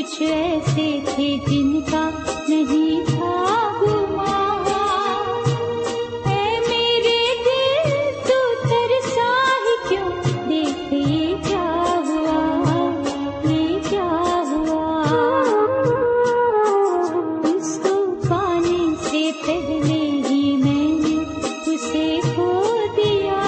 कुछ ऐसे थे जिनका नहीं था गुमान। ऐ मेरे दिल तू तरसा ही क्यों, देख ये क्या हुआ, ये क्या हुआ। उसको पाने से पहले ही मैंने उसे खो दिया।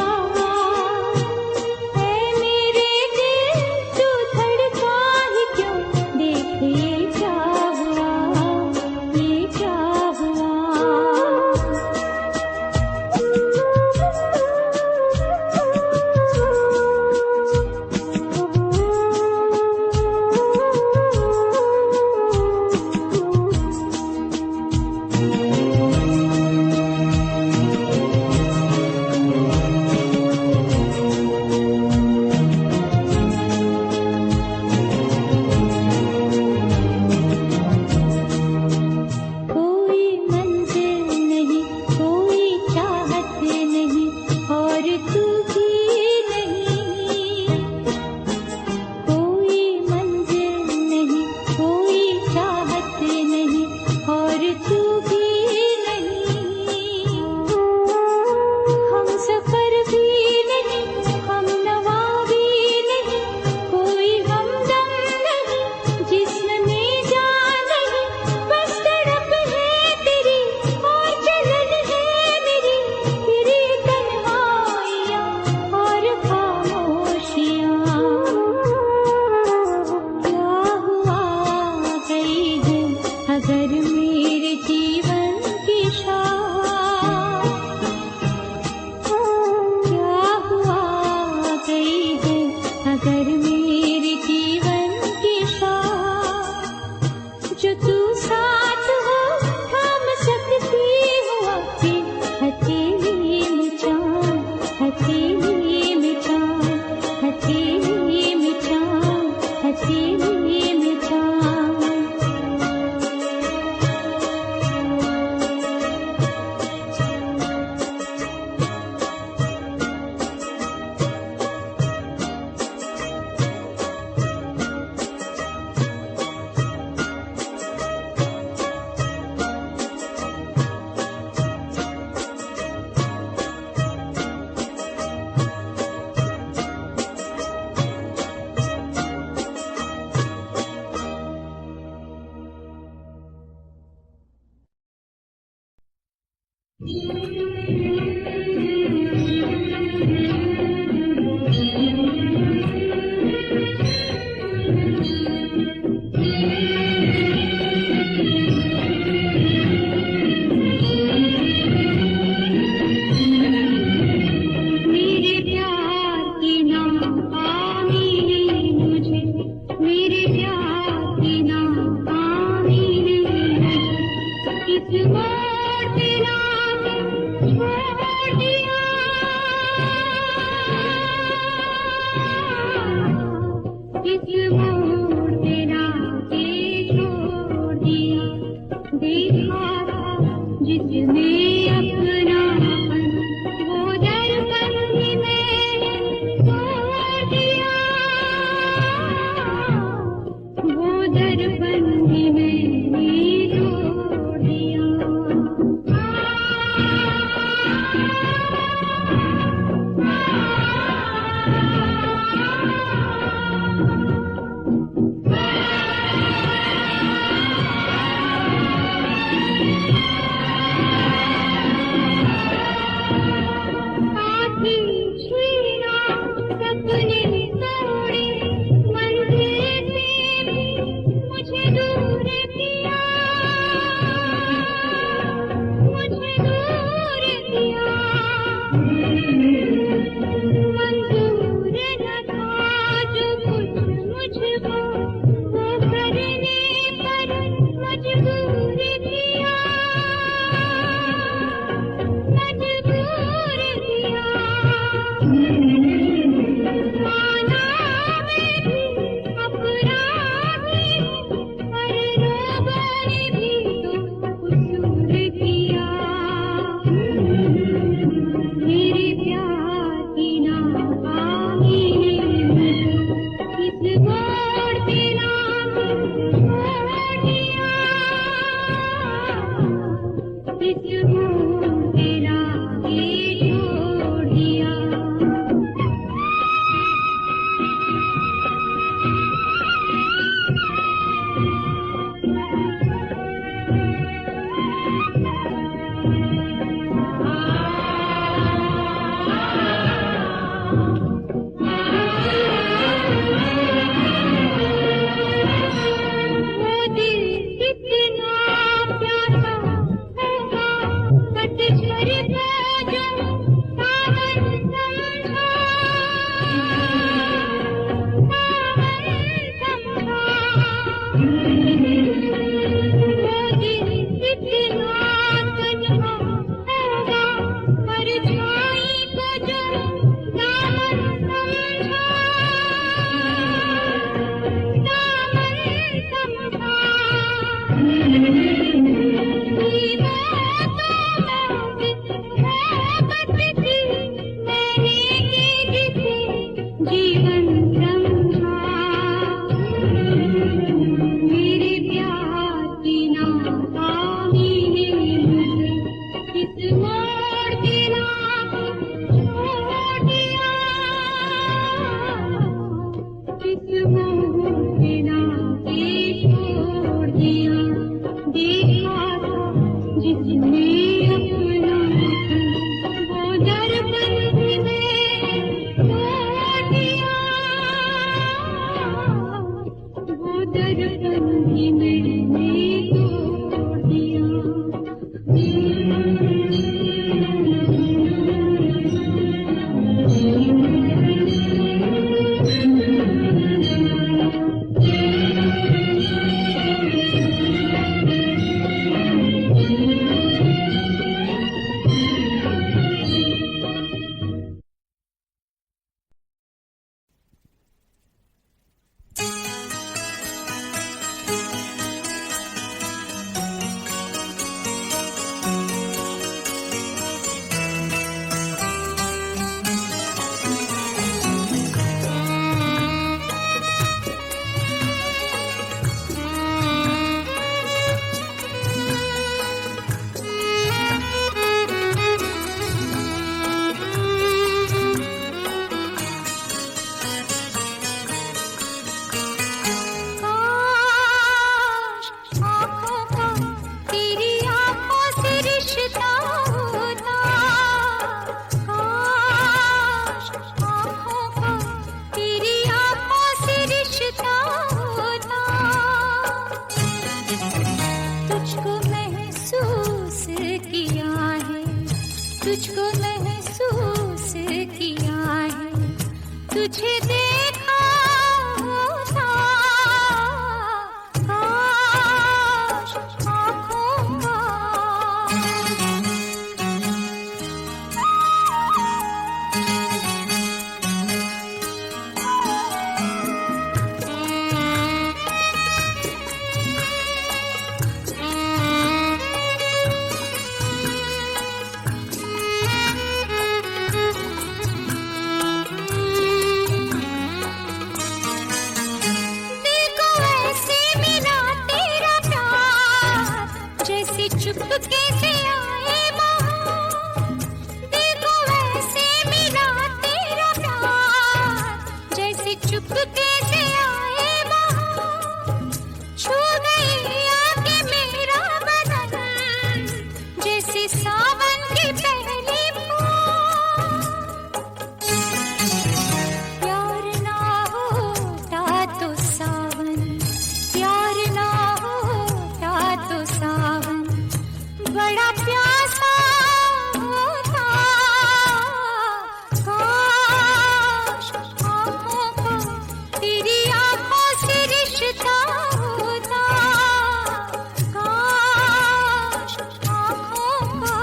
मुझे दूर दर्पण भी मैंने तोड़ दिया। तुझको महसूस किया है, तुझे देखा होता काश आँखों का। चुपके से आए बहार, देखो वैसे मिला तेरा प्यार, जैसे चुपके से आए बहार। छू गई आके मेरा बदन, जैसे सावन की पहली फूल। प्यार ना होता तो सावन, प्यार ना होता तो सावन बड़ा प्यासा होता, काश आँखों का तेरी आँखों से रिश्ता होता, काश आँखों का।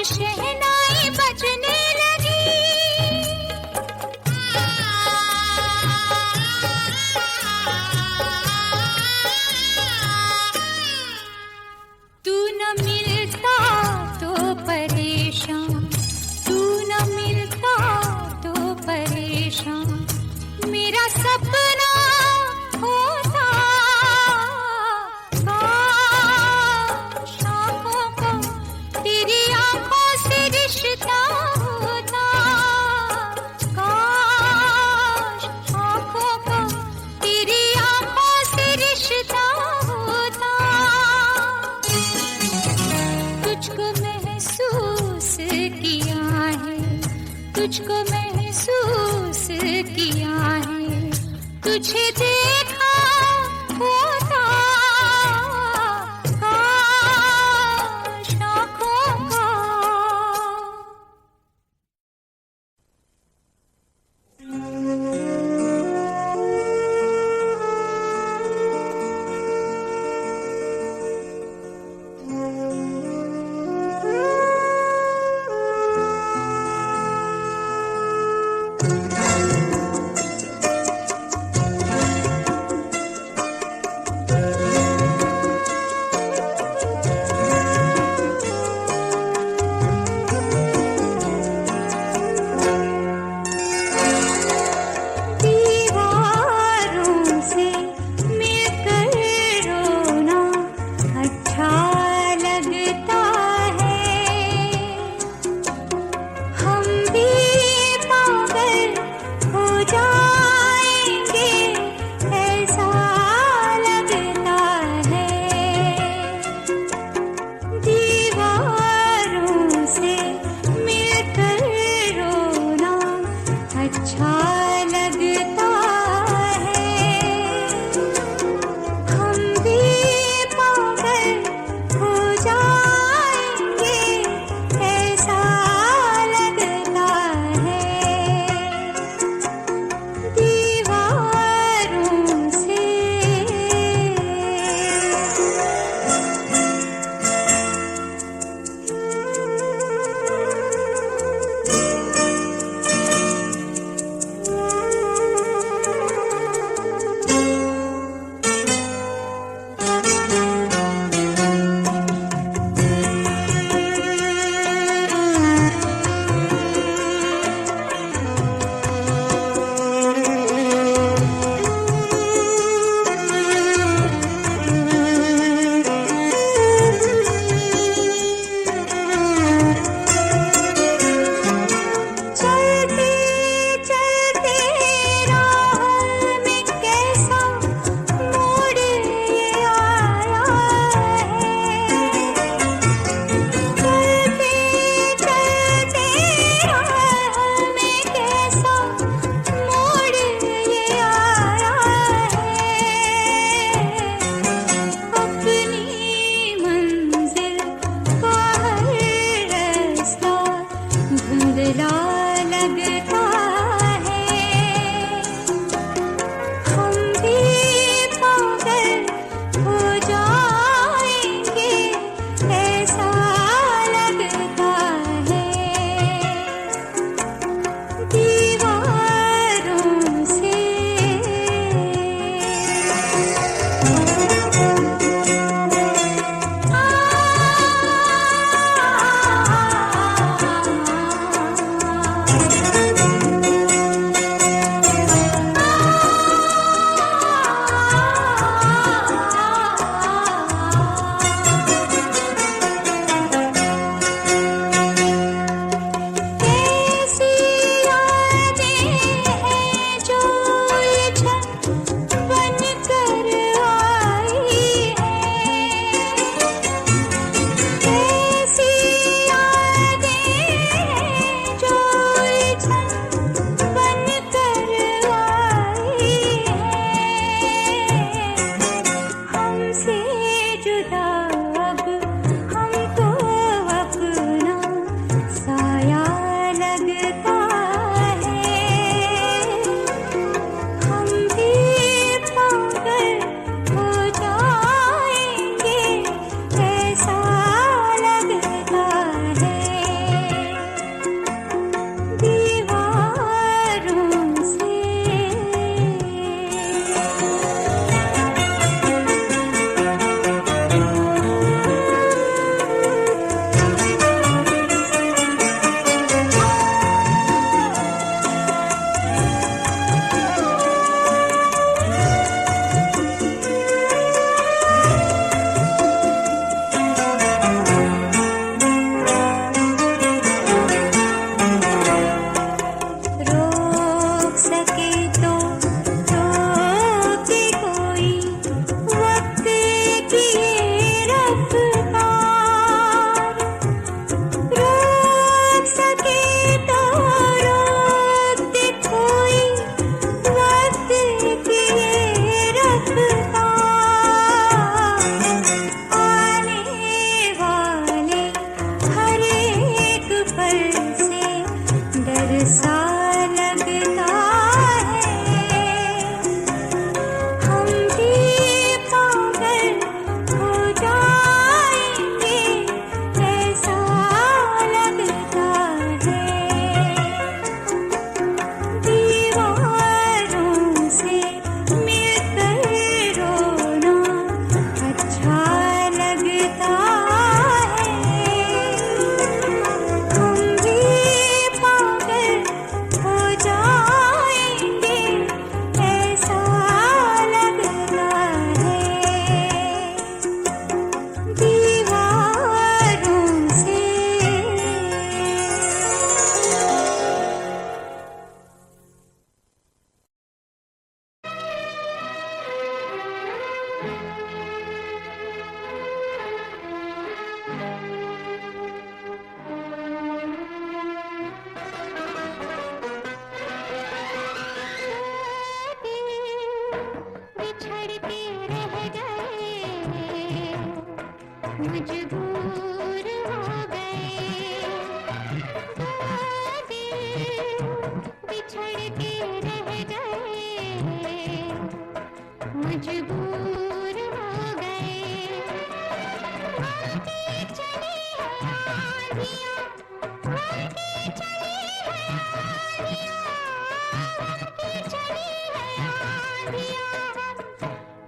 शहनाई बजने लगी, तू न मिलता तो परेशान, तू न मिलता तो परेशान, मेरा सपना होता, काश आँखों का तेरी आँखों से रिश्ता होता, काश आँखों का तेरी आँखों से रिश्ता होता। तुझको महसूस किया है, तुझको महसूस किया है, तुझे देखा होता, काश आँखों का।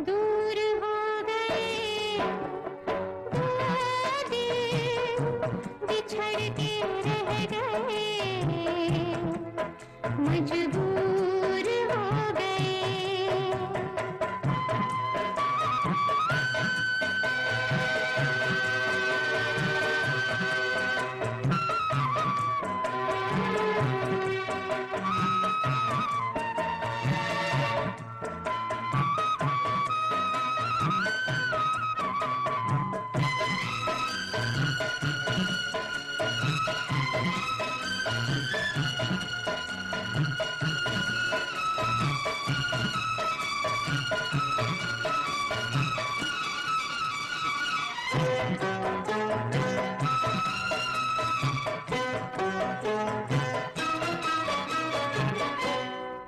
दूर हो गए, दो दिल बिछड़ के रह गए, मजबूर हो गए।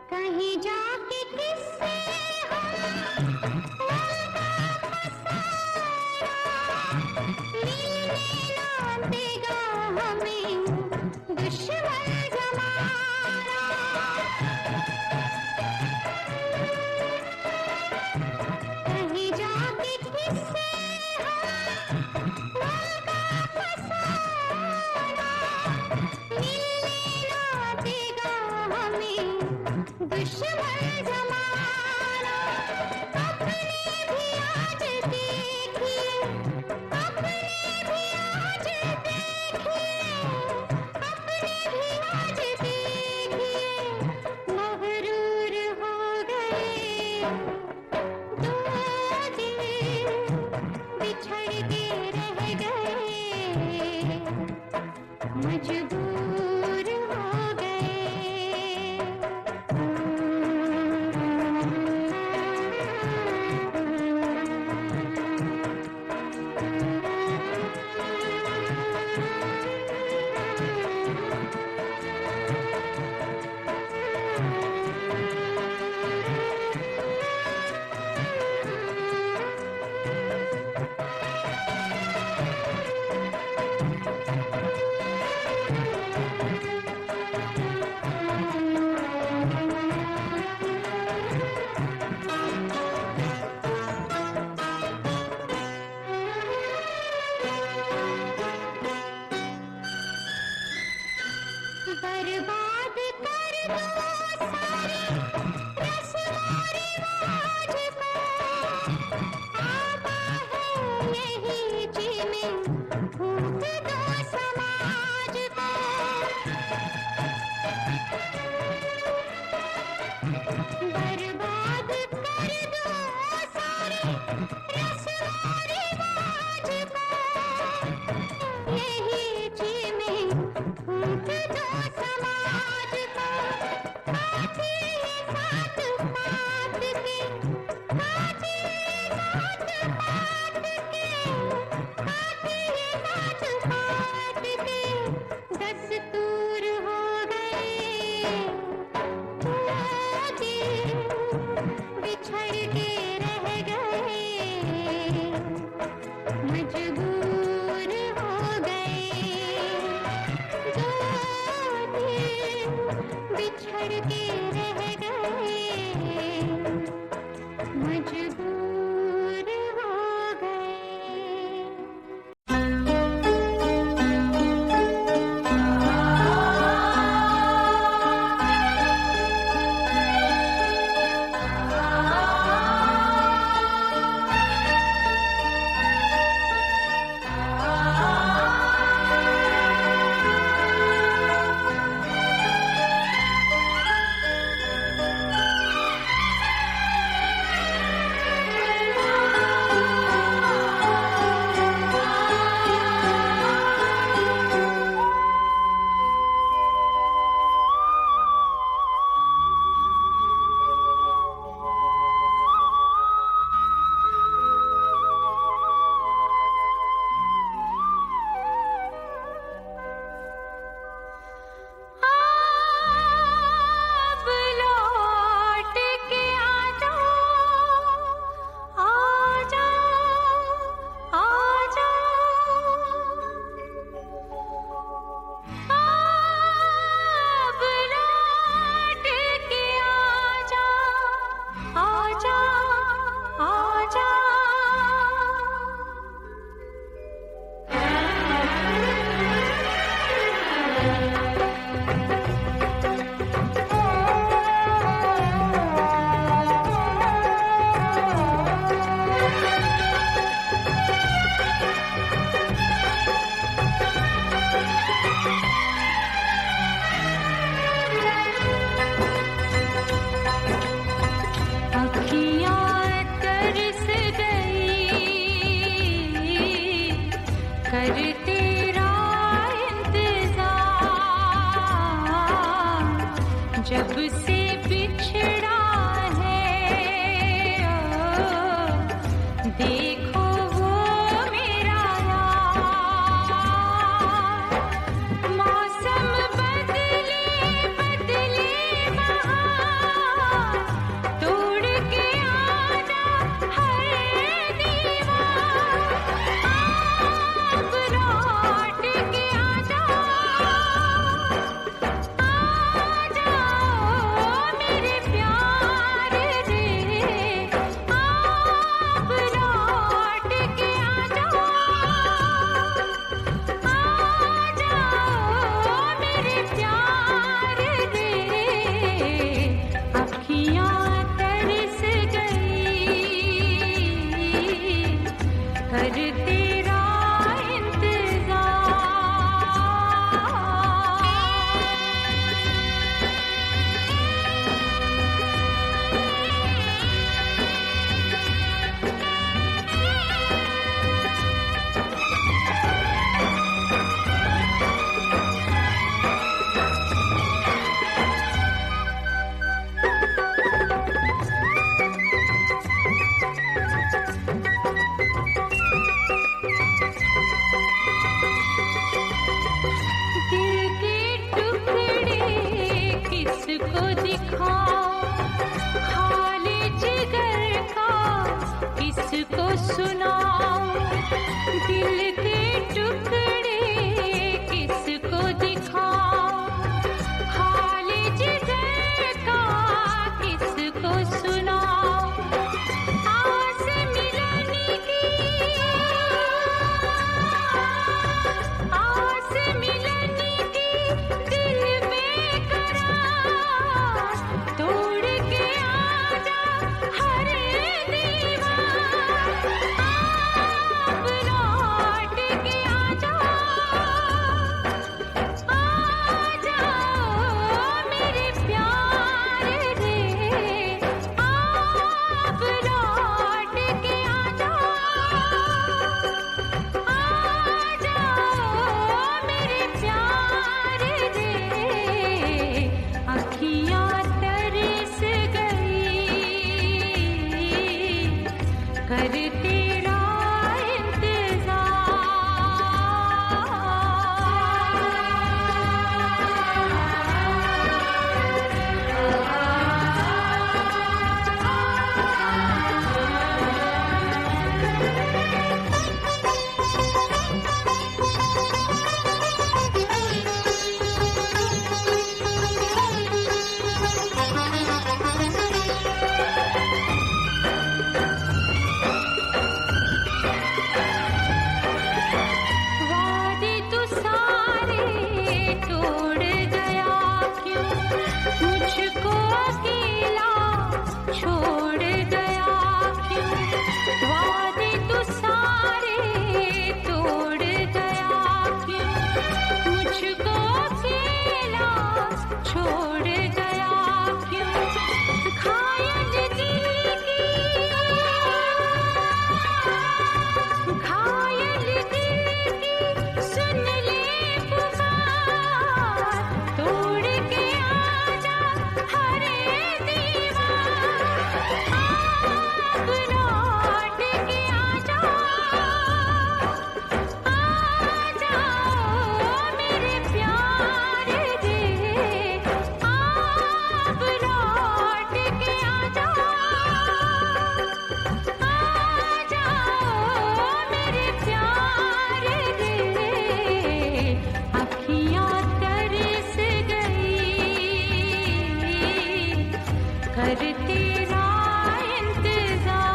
कहीं जाके किससे मिलने ना देगा हमें दुश्मन जमाना। कहीं जाके किससे मिलने ना देगा हमें दुश्मन जमाना। अपने भी आज देखिए, अपने भी आज देखिए, अपने भी आज देखिए, मगरूर हो गए, दो दिल बिछड़ के रह गए, मजबूर हो गए। बर्बाद कर दो सारे रस्मों रिवाज को, आमा है यही जी में फूंक दो समाज को। बर्बाद कर दो सारे रस्मों रिवाज को, यही जी में फूंक दो समाज को। काफी साथ पात के, काफी साथ पात के, काफी साथ पात के, दस्तूर हो गए, जब से बिछड़ा है देखो वो मेरा यार। मौसम बदले बदले बहार, तोड़ के आजा हर दीवार। अब लौट के आजा, मेरे प्यार रे। अब लौट के आजा, मेरे प्यार रे। अखियाँ तरस गई कर तेरा दिल के टुकड़े किसको दिखाऊं, हाले जिगर का किसको सुनाऊं। दिल के टुकड़े किसको दिखाऊं, हाले जिगर का किसको सुनाऊं। आस मिलने की, आस मिलने की दिल बेकरार, तोड़ के आजा हर दीवार। अब लौट के आजा, मेरे प्यार रे। अब लौट के आजा, मेरे प्यार रे। अखियाँ तरस गई कर तेरा वादे तो सारे तोड़ गया क्यों, मुझको अकेला छोड़ गया क्यों। वादे तो सारे तोड़ गया क्यों, मुझको अकेला छोड़ गया क्यों। घायल दिल की, घायल दिल की सुन ले पुकार, तोड़ के आजा हर दीवार। अब लौट के आजा, मेरे प्यार रे। अब लौट के आजा, मेरे प्यार रे। अखियाँ तरस गई कर तेरा इंतजार।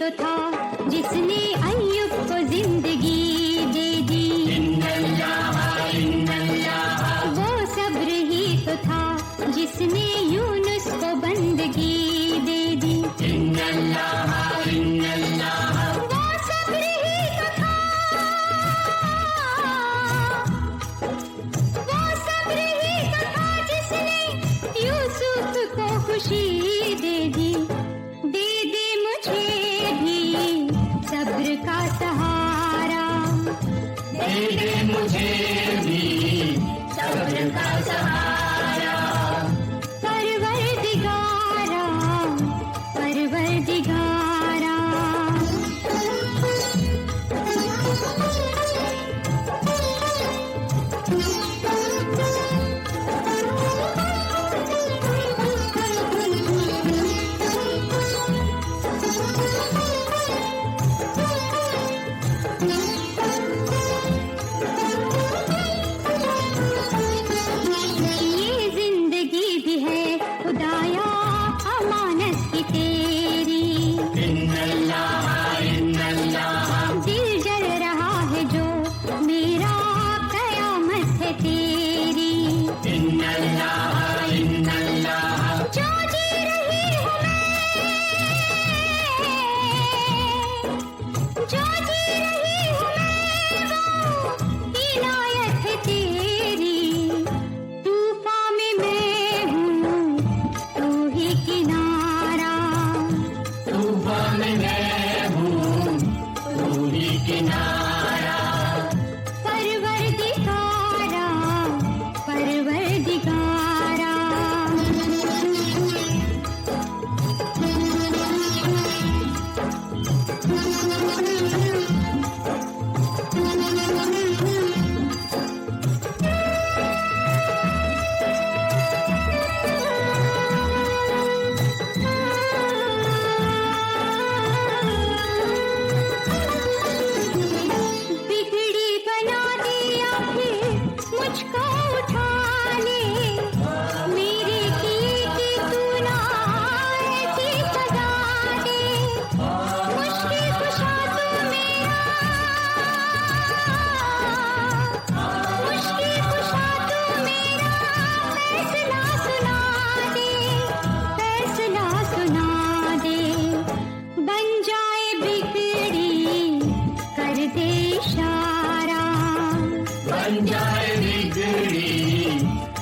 तो था जिसने अय्यूब को जिंदगी दे दी। वो सब्र ही तो था जिसने यूनुस को बंदगी दे दी। वो सब्र ही तो था, वो सब्र ही तो था जिसने यूसुफ को खुशी दे दी। दे दे मुझे भी सब्र का सहारा, दे दे मुझे भी सब्र का सहारा। परवरदिगारा, परवरदिगारा। ये जिंदगी भी है खुदाया अमानत की तेरी। दिल जल रहा है जो मेरा कयामत है तेरी। जो जी रही हूँ मैं, जो जी रही हूँ मैं वो इनायत है तेरी। तूफान में मैं हूँ तू ही किनारा, तूफान में मैं हूँ तू ही किनारा। परवरदिगारा, परवरदिगारा। बिगड़ी बना दिया फिर मुझको उठा ले। मेरे किए की तू ना ऐसी सजा दे। मुश्किल कुशा तू मेरा, मुश्किल कुशा तू मेरा फैसला सुना दे, फैसला सुना दे। बन जाए बिगड़ी कर दे इशारा, बन जाए बिगड़ी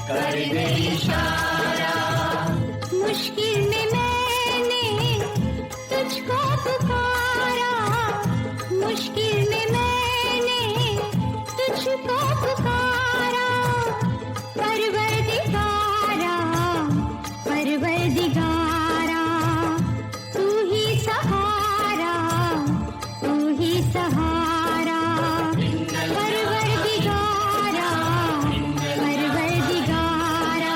कर दे इशारा। मुश्किल में मैंने तुझको पुकारा, मुश्किल में मैंने तुझको पुकारा। परवरदिगारा, परवरदिगारा। तू ही सहारा, तू ही सहारा। परवरदिगारा, परवरदिगारा।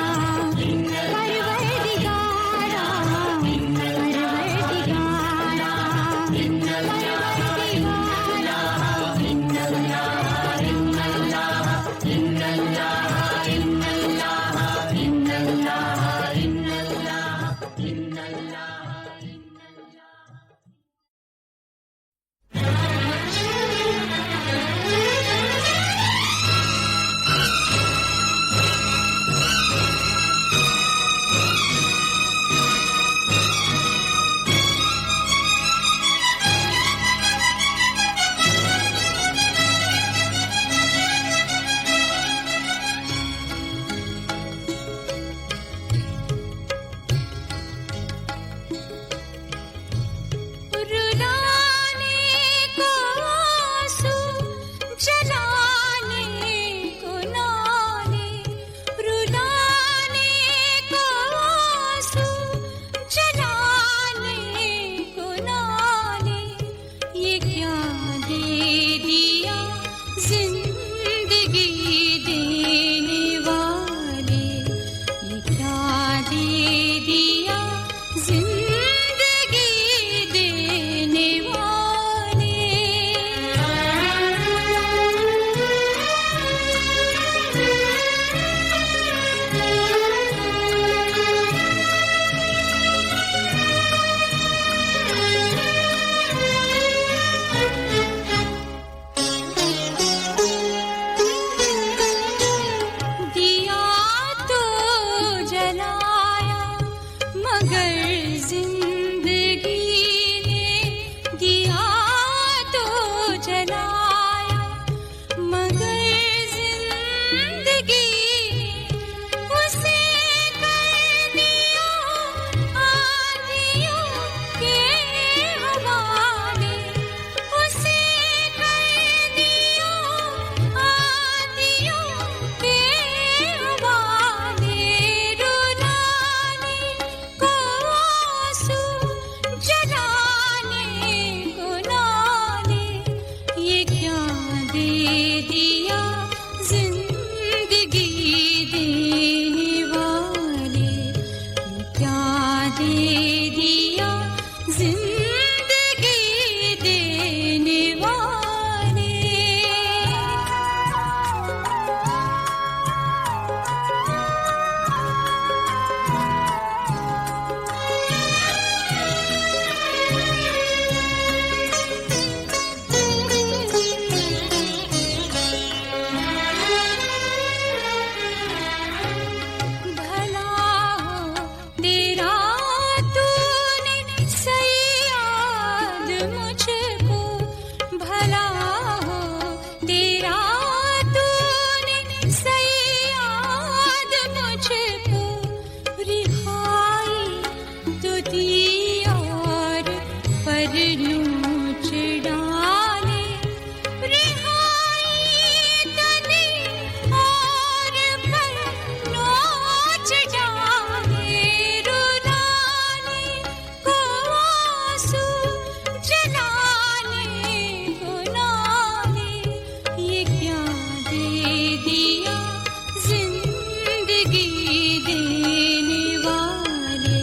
देने वाले,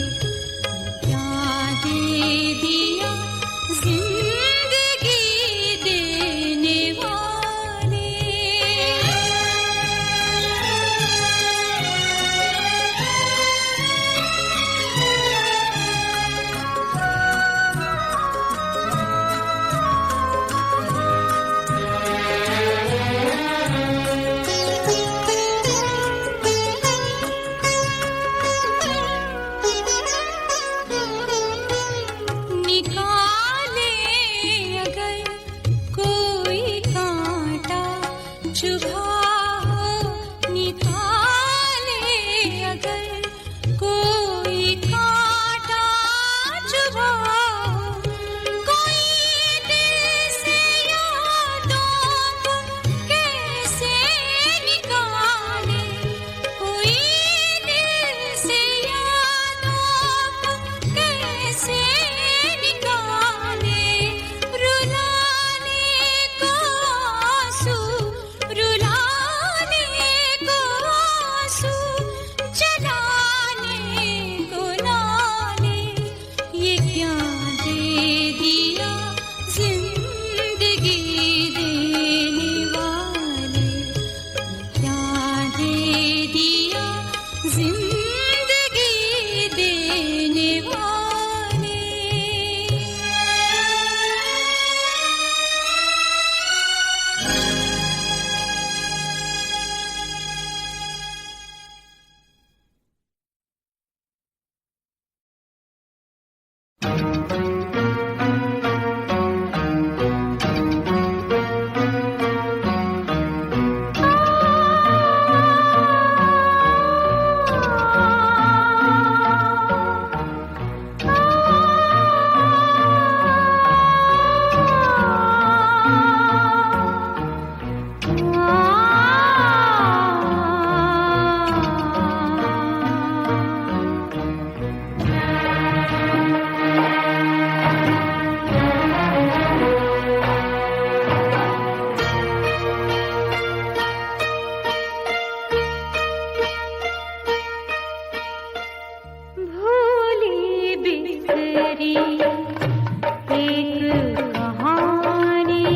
क्या दे दिया जिंदगी देने वाले। निकाले अगर कोई कांटा चुभा हो, निकाले अगर कोई कांटा चुभा हो, कोई दिल से यादों को कैसे निकाले, कोई दिल से यादों को कैसे निकाले। रुलाने को आंसू, रुलाने को आंसू, जलाने को नाले, ये क्या दे दिया जिंदगी देने वाले, क्या दे दिया जिंदगी देने वाले। भूली बिसरी एक कहानी,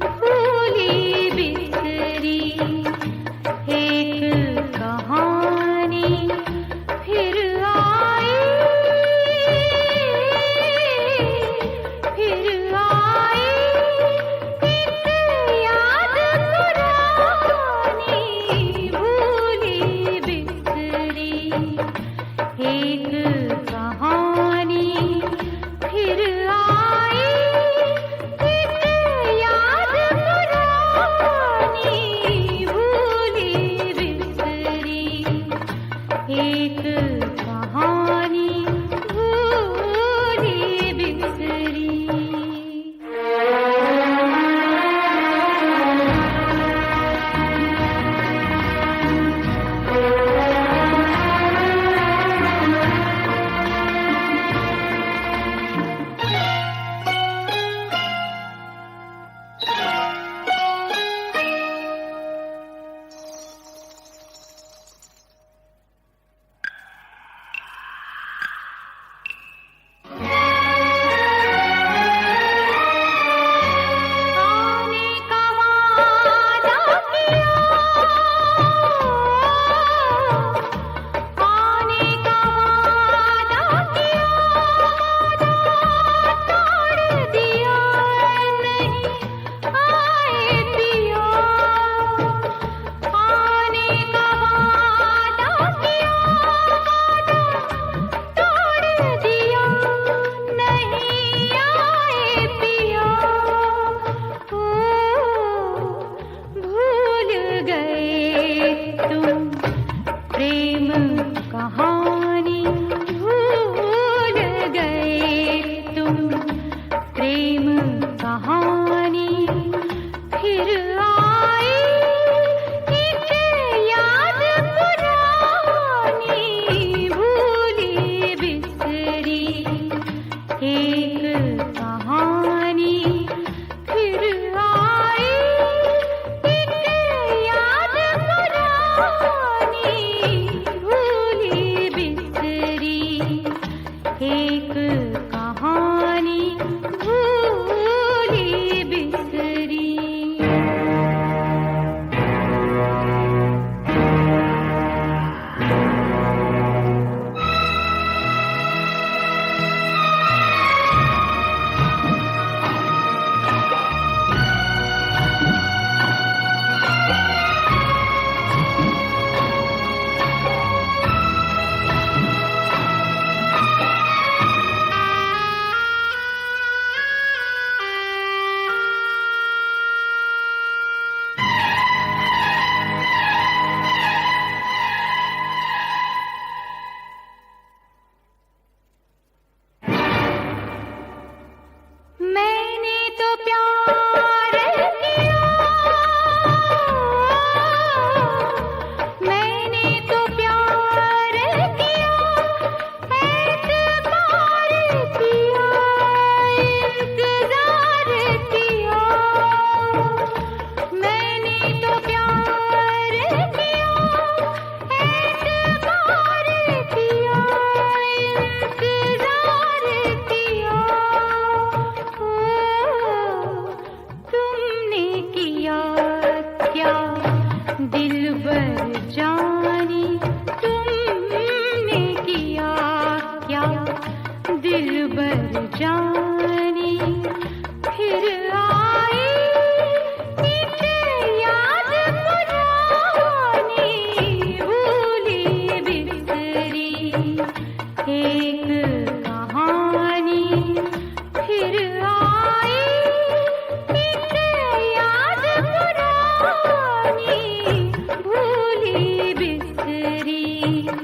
भूली बिसरी एक कहानी, फिर आई, फिर आई एक याद पुरानी। भूली बिसरी एक कहानी, फिर आई एक याद पुरानी। भूली बिसरी एक कहानी, भूली बिसरी। आने का वादा किया, आने का वादा किया, तोड़ दिया नहीं आए पिया। आने का वादा किया, तोड़ दिया नहीं आए पिया। ओ भूल गए तुम प्रेम कहानी, भूल गए तुम प्रेम कहानी, फिर आई एक याद पुरानी। भूली बिसरी एक कहानी, फिर आई एक याद पुरानी।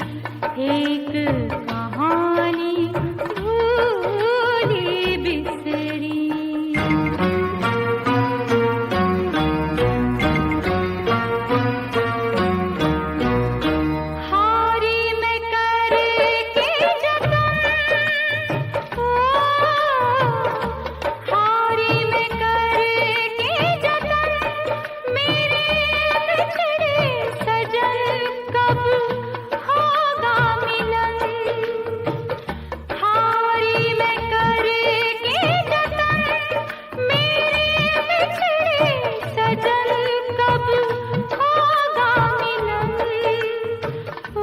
एक कहानी भूली बिसरी। हारी मैं करके जतन, हारी मैं करके जतन, मेरे बिछड़े सजन कब होगा मिलन। हारी मैं करके जतन, मेरे बिछड़े सजन कब होगा मिलन। ओ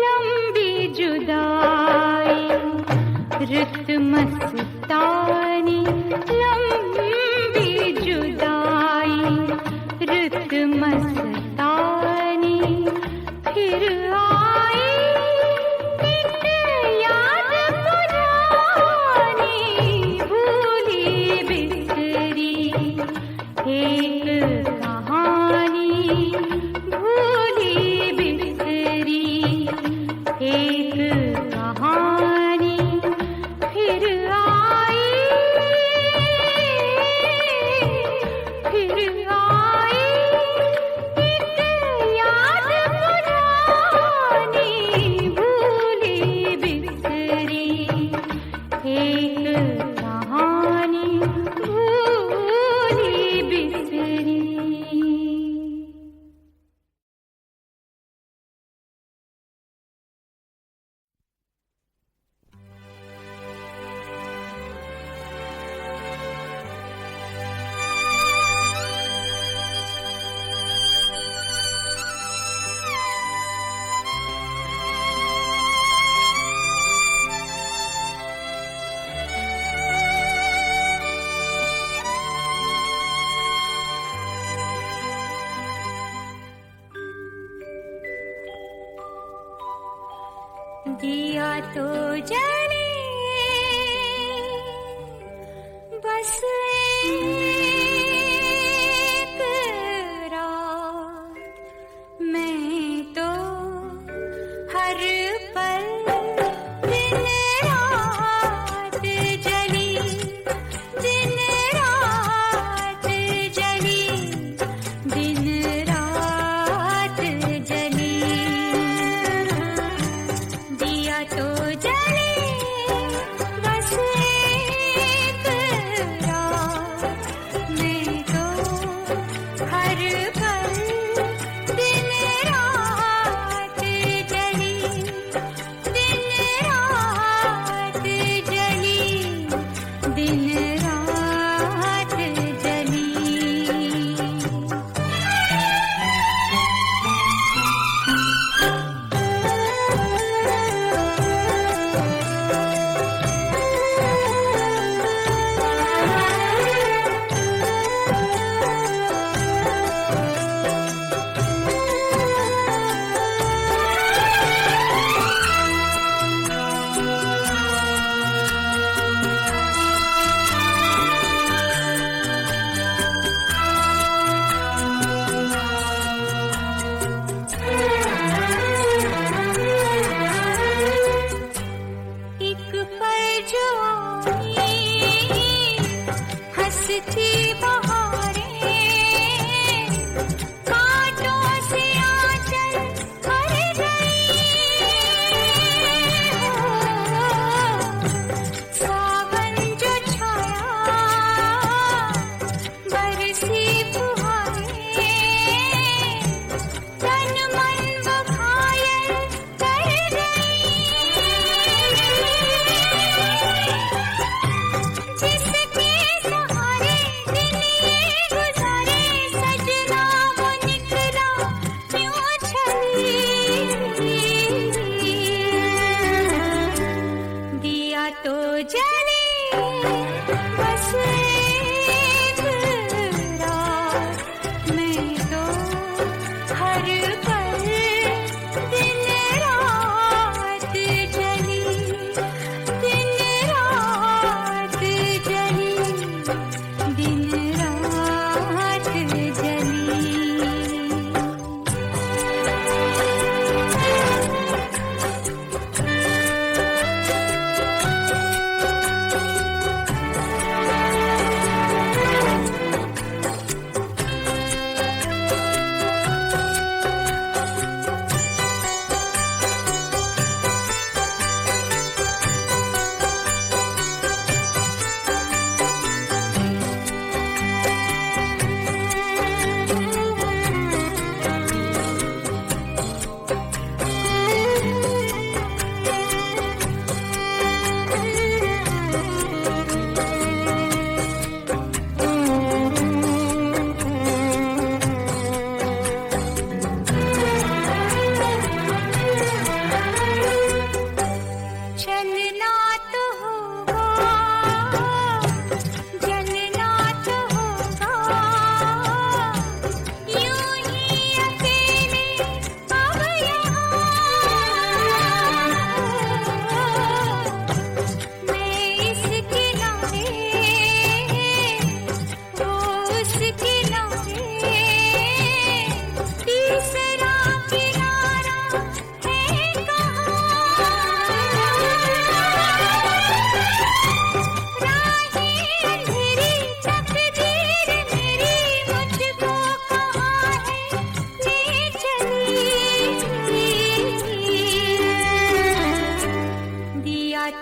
लंबी जुदाई रुत मस्तानी, लंबी जुदाई रुत मस्तानी, फिर आई एक याद पुरानी भूली बिसरी। एक कहानी भूली बिसरी, एक कहानी फिर आई, फिर आई एक याद पुरानी भूली बिसरी। एक कहानी भूली बिसरी। दिया तो जले बस एक रात, मैं तो हर पल दिन रात जली, दिन रात जली, दिन रात जली। दिया तो जले बस एक रात, मैं तो हर पल दिन रात जली।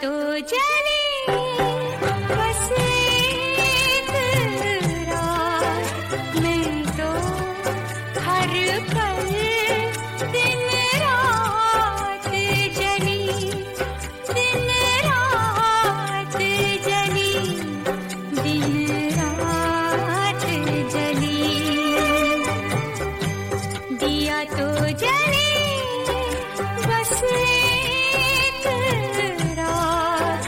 तो जले बस एक रात, मैं तो हर पल दिन रात जली, दिन रात जली, दिन रात जली। दिया तो जले बस एक रात,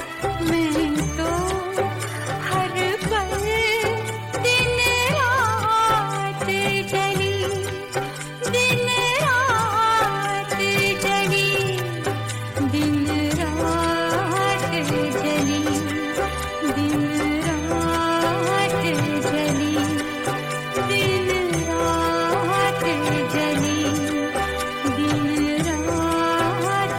मैं तो हर पल दिन रात जली, दिन रात जली, दिन रात जली, दिन रात जली, दिन रात जली, दिन रात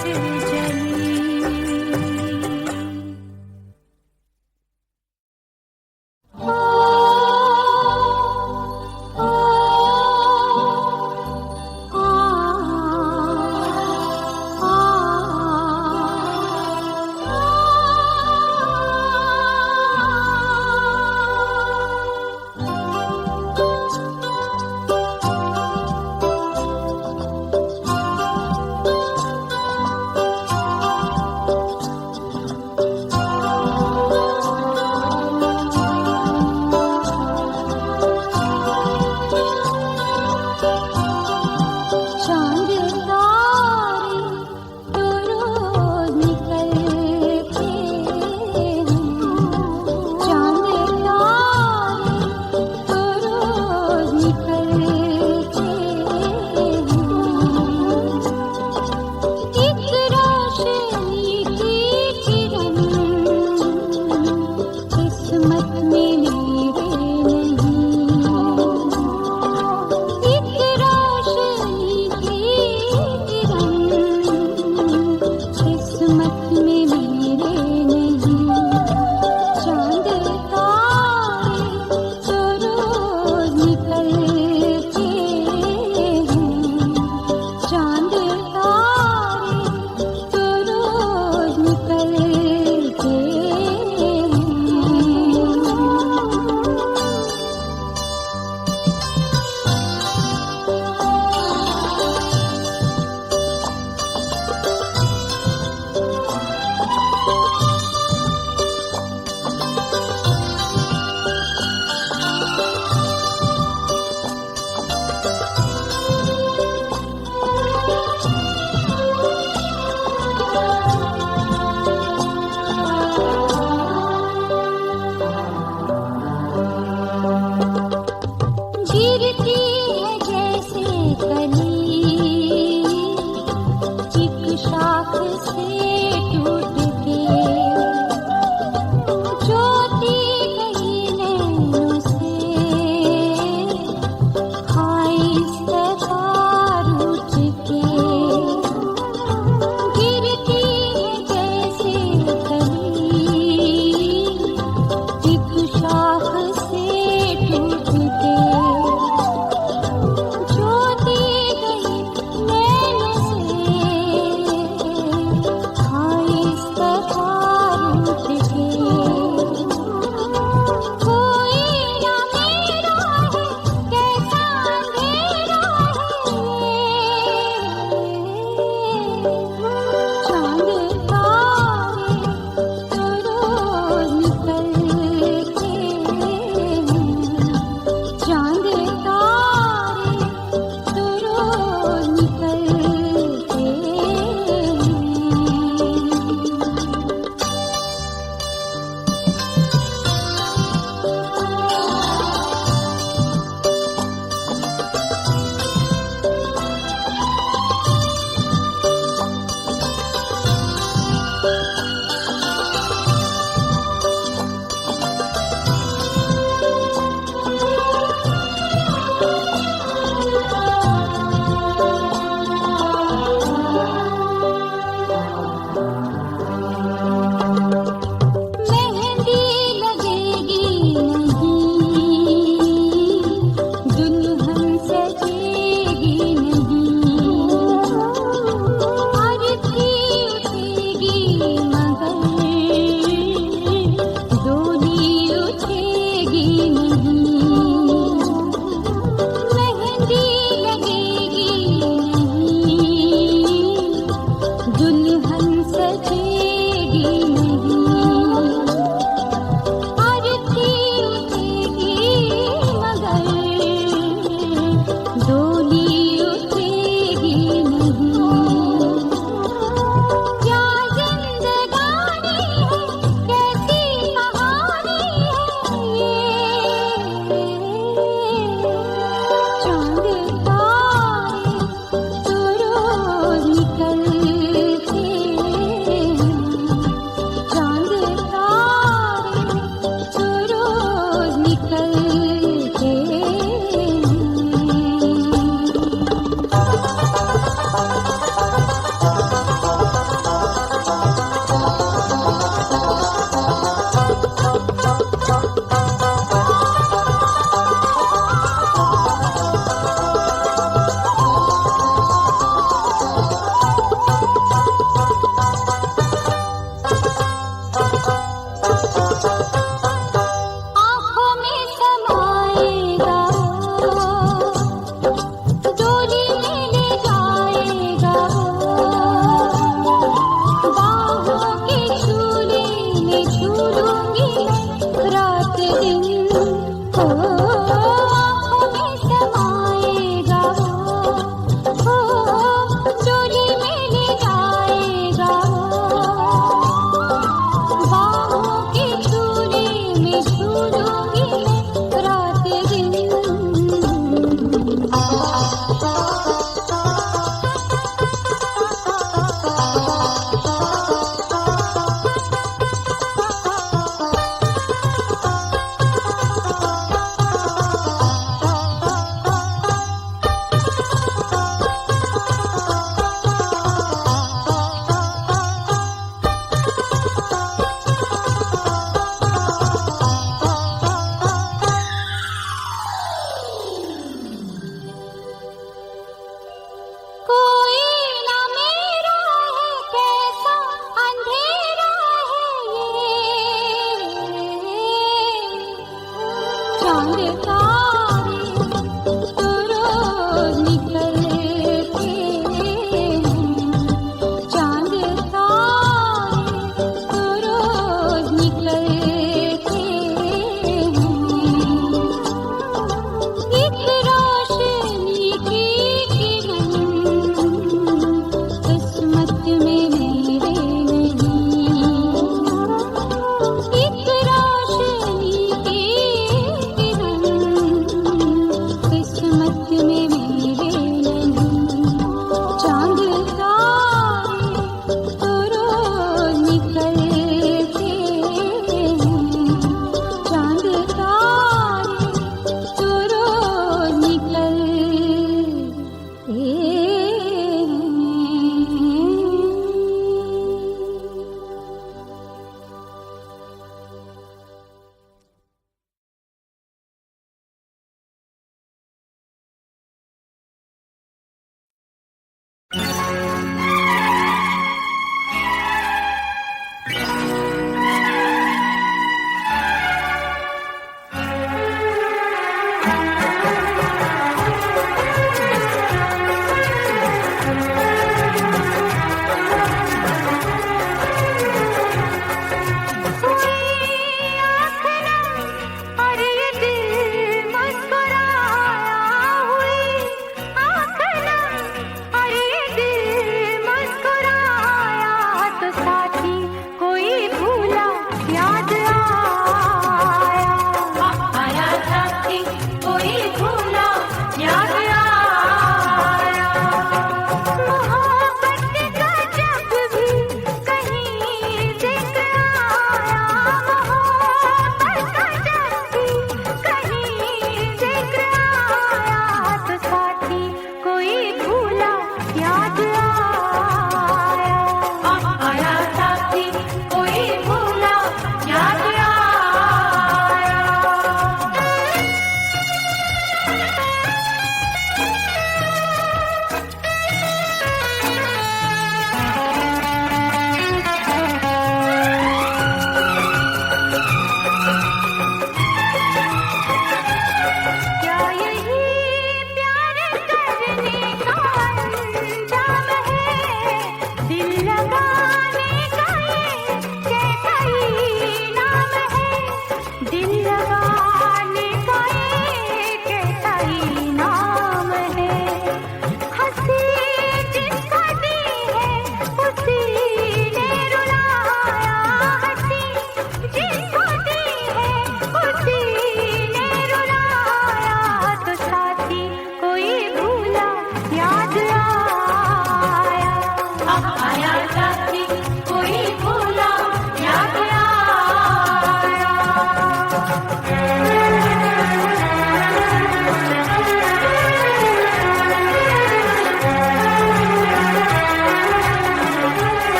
आया साथी